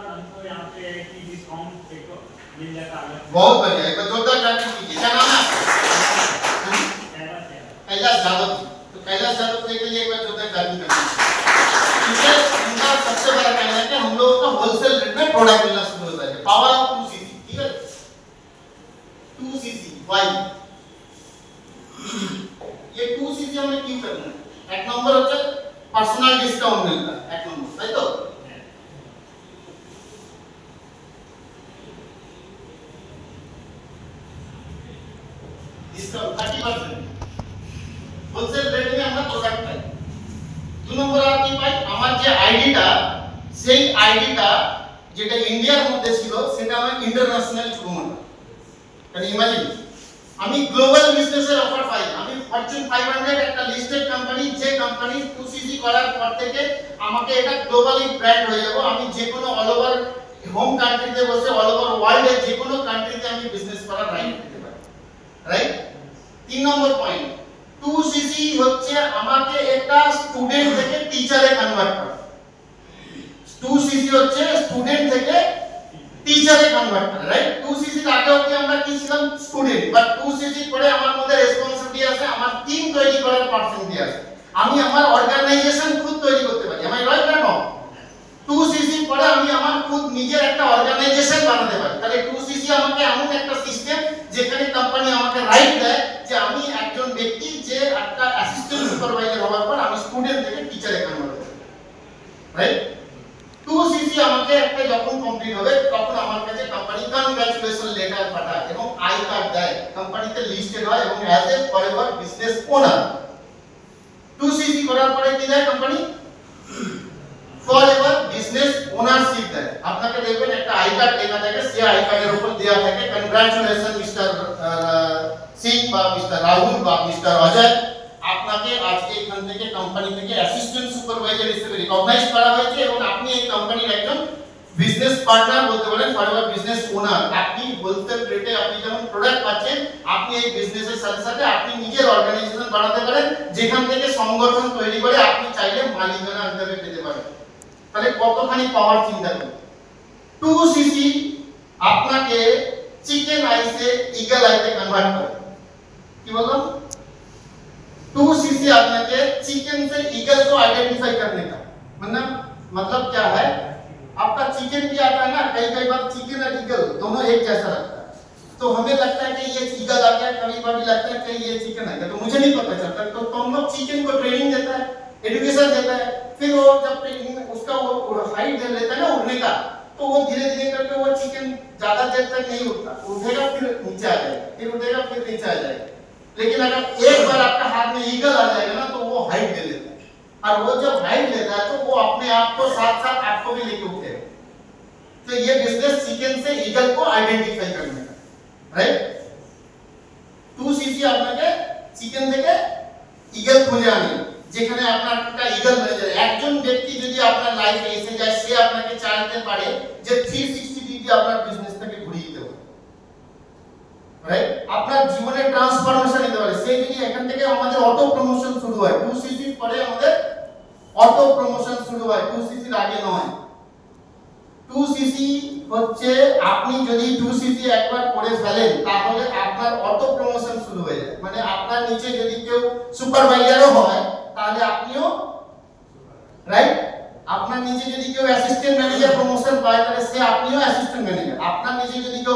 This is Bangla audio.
हमको यहाँ पे की डिस्काउंट देखो मिल जाता है। बहुत बढ़िया, एक बार जोरदार ताली कीजिए। क्या नाम है? कैलाश यादव जी। तो कैलाश यादव जी के लिए एक बार जोरदार ताली कीजिए। क्योंकि उनका सबसे बड़ा कहना है कि हम लोगों का होलसेल रेट में प्रोडक्ट मिलना शुरू होता है। पावर ऑफ 2cc, ठीक है? 2cc वाई, ये 2cc हमें क्यों करना है? एक नंबर होता है पर्सनल डिस्काउंट मिलता है, एक नंबर, राइट? तो ডিসকাউন্ট 30% হোলসেল রেট में আমরা প্রোডাক্ট পাই। দুই নম্বর আর কি পাই? আমার যে আইডিটা, সেই আইডিটা যেটা ইন্ডিয়ার মধ্যে ছিল সেটা আমি ইন্টারন্যাশনাল প্রমোট। মানে ইমাজিন আমি গ্লোবাল বিজনেসের অফার পাই। আমি ফরচুন 500 একটা লিস্টেড কোম্পানি, যে কোম্পানি 2cc করার পর থেকে আমাকে এটা গ্লোবালি ব্র্যান্ড হয়ে যাব। আমি যে কোনো অল ওভার হোম কান্ট্রিতে বসে অল ওভার ওয়ার্ল্ডে যে কোনো কান্ট্রিতে আমি বিজনেস করার রাইট পেতে পারি, রাইট? 3 নম্বর পয়েন্ট, 2cc হচ্ছে আমাকে একটা স্টুডেন্ট থেকে টিচারে কনভার্ট করে। 2cc হচ্ছে স্টুডেন্ট থেকে টিচারে কনভার্ট করে, রাইট? 2cc এর আগে অবধি আমরা কি ছিলাম? স্টুডেন্ট। বাট 2cc পরে আমার মধ্যে রেসপন্সিবিলিটি আছে, আমার টিম তৈরি করার পারসেন্টি আছে, আমি আমার অর্গানাইজেশন খুদ তৈরি করতে পারি। আমি রাইট না নো? 2cc পরে আমি আমার খুদ নিজের একটা অর্গানাইজেশন বানাতে পারি। তাহলে 2cc আমাকে এমন একটা সিস্টেম যেখানে কোম্পানি আমাকে রাইট দেয় যে আমি একজন ব্যক্তি যে একটা অ্যাসিস্ট্যান্ট সুপারভাইজার হওয়ার পর আমি স্টুডেন্ট থেকে টিচারে কনভার্ট হব, রাইট? 2cc আমাকে একটা যখন কমপ্লিট হবে তখন আমার কাছে কোম্পানি কনগ্রাচুলেশন লেটার পাঠায় এবং আই কার্ড দেয়, কোম্পানিতে লিস্টেড হয় এবং as a forever business owner. 2cc করার পরে কি দেয় কোম্পানি? ফরএভার বিজনেস ওনারশিপ দেয়। আপনাকে দেখবেন একটা আই কার্ড লেখা থাকে, সেই আই কার্ডের উপর দেওয়া থাকে কনগ্রাচুলেশন মিস্টার সিং বা মিস্টার রাহুল বা মিস্টার অজয়, আপনাকে আজকে এখান থেকে কোম্পানি থেকে অ্যাসিস্ট্যান্ট সুপারভাইজার হিসেবে রিকগনাইজ করা হয়েছে এবং আপনি এই কোম্পানির একজন বিজনেস পার্টনার বলতে পারেন, ফরএভার বিজনেস ওনার। আপনি হোলসেল রেটে আপনি যখন প্রোডাক্ট পাচ্ছেন, আপনি এই বিজনেসের সাথে সাথে আপনি নিজের অর্গানাইজেশন বানাতে পারেন, যেখান থেকে সংগঠন তৈরি করে আপনি চাইলে মালিকানা হিসেবে পেতে পারেন। তাহলে কতখানি পাওয়ার চিন্তা করুন। 2cc আপনাকে চিকেন आई से ईगल आई पे कन्वर्ट করে। কি বললাম? 2cc আপনাকে चिकन से ईगल को आइडेंटिफाई करने का मतलब क्या है? आपका चिकन भी आता है ना, कई बार चिकन और ईगल दोनों एक जैसा लगता है, तो हमें लगता है कि ये ईगल आ गया, कभी कभी लगता है कि ये चिकन आ गया, तो मुझे नहीं पता चलता। तो हम लोग चिकन को ट्रेनिंग देता है, एजुकेशन देता है, फिर वो जब ट्रेनिंग उसका वो हाइट दे लेता है ना उड़ने का, तो वो धीरे धीरे करके वो चिकन ज्यादा देर तक नहीं उड़ता, उड़ेगा फिर नीचे आ जाएगा, फिर उड़ेगा फिर नीचे आ जाएगा। लेकिन अगर एक बार आपका हाथ में ईगल आ जाएगा ना तो वो हाइट दे लेता है, और वो जब हाइट लेता है तो वो अपने आप को साथ साथ आपको भी लेके उठेगा। तो ये बिजनेस चिकन से ईगल को आइडेंटिफाई करने का, राइट? 2cc আপনাকে চিকেন থেকে ঈগল খুঁজে আনে, যেখানে আপনার একটা ঈগল ম্যানেজার একজন ব্যক্তি যদি আপনার লাইফে এসে যায়, সে আপনাকে চাইতে পারে যে 360 ডিগ্রি আপনার বিজনেসটাকে ঘুরিয়ে দিতে পারে, রাইট? আপনার জীবনে ট্রান্সফরমেশন দিতে পারে। সেই যদি এখান থেকে আমাদের অটো প্রমোশন শুরু হয়, 2cc পরে আমাদের অটো প্রমোশন শুরু হয়, 2cc এর আগে নয়। 2cc হচ্ছে আপনি যদি 2cc একবার করে ফেলেন তাহলে আপনার অটো প্রমোশন শুরু হয়ে যায়। মানে আপনার নিচে যদি কেউ সুপারভাইজারও হয় তাহলে আপনিও, রাইট? আপনার নিচে যদি কেউ অ্যাসিস্ট্যান্ট ম্যানেজার প্রমোশন পায় তাহলে সে আপনিও অ্যাসিস্ট্যান্ট ম্যানেজার। আপনার নিচে যদি কেউ